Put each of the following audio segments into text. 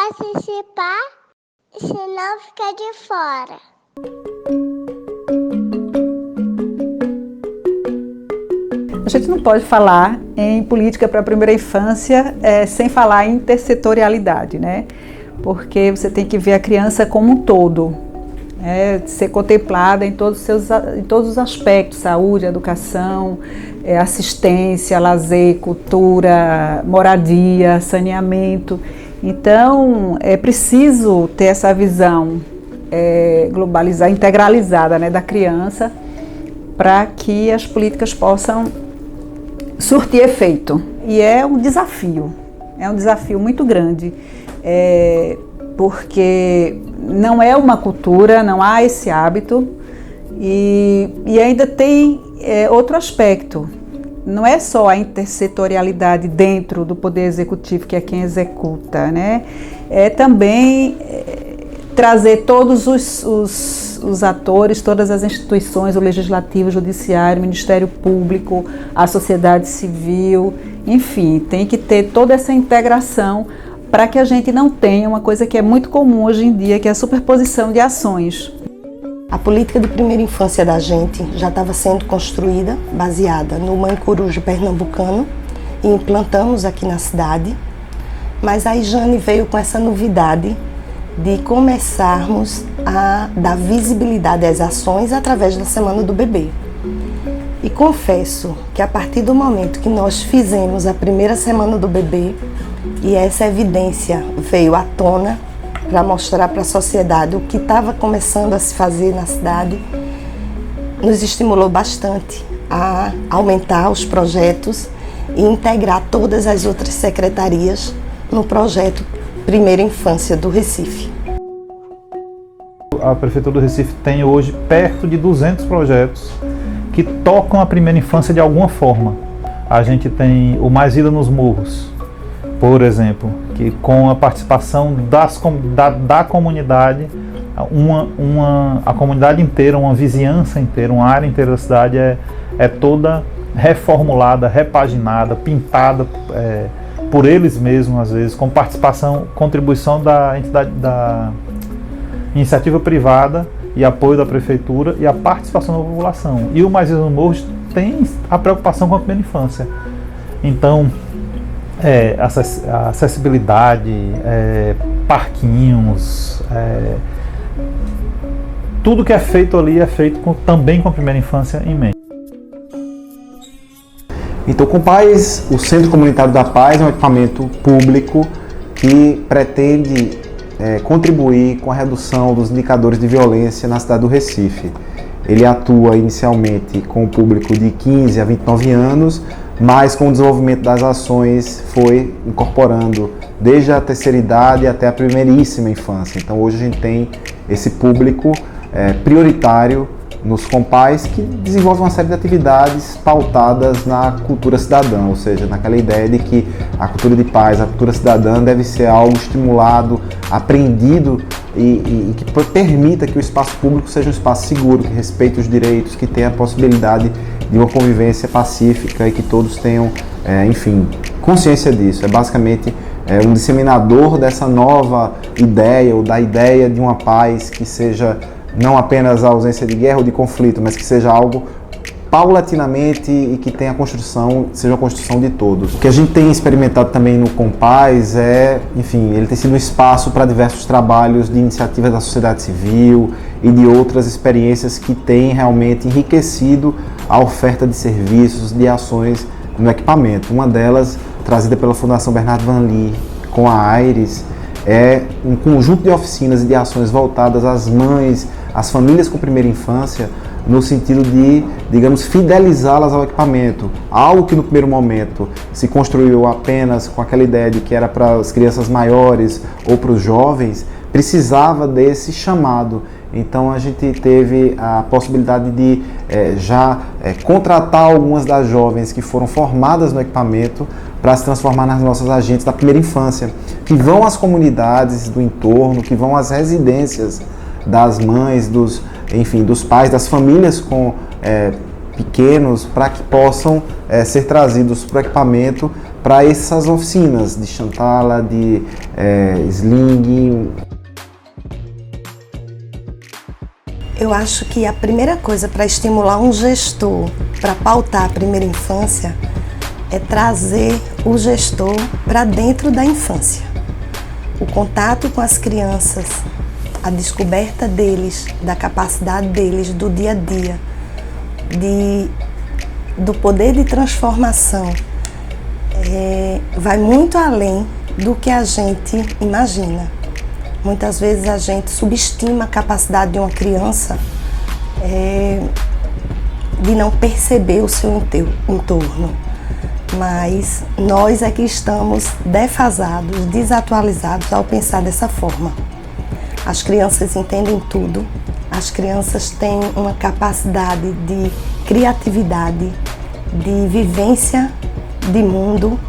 participar, senão fica de fora. A gente não pode falar em política para a primeira infância sem falar em intersetorialidade, né? Porque você tem que ver a criança como um todo, ser contemplada em todos os aspectos: saúde, educação, assistência, lazer, cultura, moradia, saneamento. Então, é preciso ter essa visão globalizada, integralizada, né, da criança, para que as políticas possam surtir efeito. E é um desafio muito grande, porque não é uma cultura, não há esse hábito, e ainda tem outro aspecto. Não é só a intersetorialidade dentro do Poder Executivo, que é quem executa, né? É também trazer todos os atores, todas as instituições, o Legislativo, o Judiciário, o Ministério Público, a sociedade civil, enfim, tem que ter toda essa integração para que a gente não tenha uma coisa que é muito comum hoje em dia, que é a superposição de ações. A política de primeira infância da gente já estava sendo construída, baseada no Mãe Coruja pernambucano, e implantamos aqui na cidade, mas aí Jane veio com essa novidade de começarmos a dar visibilidade às ações através da Semana do Bebê. E confesso que a partir do momento que nós fizemos a primeira Semana do Bebê, e essa evidência veio à tona para mostrar para a sociedade o que estava começando a se fazer na cidade, nos estimulou bastante a aumentar os projetos e integrar todas as outras secretarias no projeto Primeira Infância do Recife. A Prefeitura do Recife tem hoje perto de 200 projetos que tocam a primeira infância de alguma forma. A gente tem o Mais Vida nos Morros, por exemplo, que com a participação da comunidade, a comunidade inteira, uma vizinhança inteira, uma área inteira da cidade é toda reformulada, repaginada, pintada por eles mesmos, às vezes, com contribuição da entidade, da iniciativa privada e apoio da prefeitura e a participação da população. E o Mais Vida nos Morros tem a preocupação com a primeira infância. Então, a acessibilidade, parquinhos, tudo que é feito ali é feito também com a primeira infância em mente. Então, com Paz, o Centro Comunitário da Paz é um equipamento público que pretende contribuir com a redução dos indicadores de violência na cidade do Recife. Ele atua inicialmente com o público de 15 a 29 anos, mas com o desenvolvimento das ações foi incorporando desde a terceira idade até a primeiríssima infância. Então hoje a gente tem esse público prioritário nos Compais, que desenvolve uma série de atividades pautadas na cultura cidadã, ou seja, naquela ideia de que a cultura de paz, a cultura cidadã deve ser algo estimulado, aprendido e que permita que o espaço público seja um espaço seguro, que respeite os direitos, que tenha a possibilidade de uma convivência pacífica e que todos tenham, enfim, consciência disso. É basicamente um disseminador dessa nova ideia, ou da ideia de uma paz que seja não apenas a ausência de guerra ou de conflito, mas que seja algo paulatinamente e que tenha seja a construção de todos. O que a gente tem experimentado também no Compaz enfim, ele tem sido um espaço para diversos trabalhos de iniciativas da sociedade civil e de outras experiências que têm realmente enriquecido a oferta de serviços, de ações no equipamento. Uma delas, trazida pela Fundação Bernardo Van Lee com a Aires, é um conjunto de oficinas e de ações voltadas às mães, às famílias com primeira infância, no sentido de, digamos, fidelizá-las ao equipamento. Algo que no primeiro momento se construiu apenas com aquela ideia de que era para as crianças maiores ou para os jovens, precisava desse chamado. Então a gente teve a possibilidade de contratar algumas das jovens que foram formadas no equipamento para se transformar nas nossas agentes da primeira infância, que vão às comunidades do entorno, que vão às residências das mães, dos pais, das famílias com pequenos, para que possam ser trazidos para o equipamento para essas oficinas de Chantala, de Sling? Eu acho que a primeira coisa para estimular um gestor para pautar a primeira infância é trazer o gestor para dentro da infância. O contato com as crianças, a descoberta deles, da capacidade deles do dia a dia, do poder de transformação, vai muito além do que a gente imagina. Muitas vezes a gente subestima a capacidade de uma criança de não perceber o seu entorno. Mas nós é que estamos defasados, desatualizados ao pensar dessa forma. As crianças entendem tudo, as crianças têm uma capacidade de criatividade, de vivência de mundo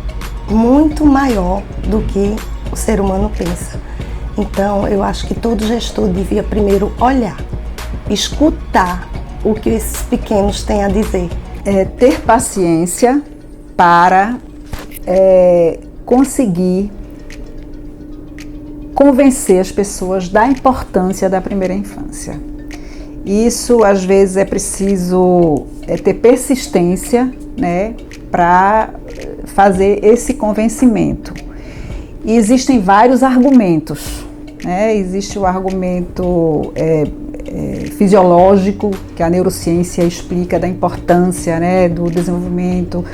muito maior do que o ser humano pensa. Então, eu acho que todo gestor devia primeiro olhar, escutar o que esses pequenos têm a dizer. Ter paciência para conseguir convencer as pessoas da importância da primeira infância. Isso, às vezes, é preciso ter persistência, né, para fazer esse convencimento. E existem vários argumentos, né? Existe o argumento fisiológico, que a neurociência explica da importância, né, do desenvolvimento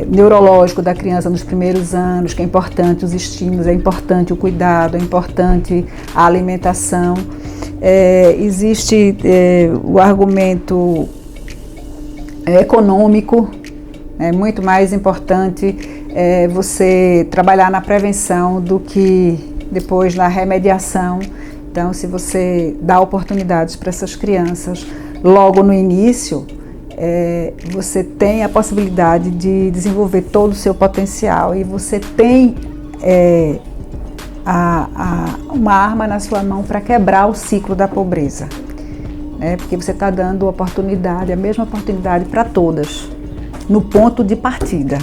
neurológico da criança nos primeiros anos, que é importante os estímulos, é importante o cuidado, é importante a alimentação. Existe o argumento econômico, é muito mais importante você trabalhar na prevenção do que depois na remediação. Então, se você dá oportunidades para essas crianças logo no início, você tem a possibilidade de desenvolver todo o seu potencial e você tem uma arma na sua mão para quebrar o ciclo da pobreza, né? Porque você está dando oportunidade, a mesma oportunidade para todas, no ponto de partida.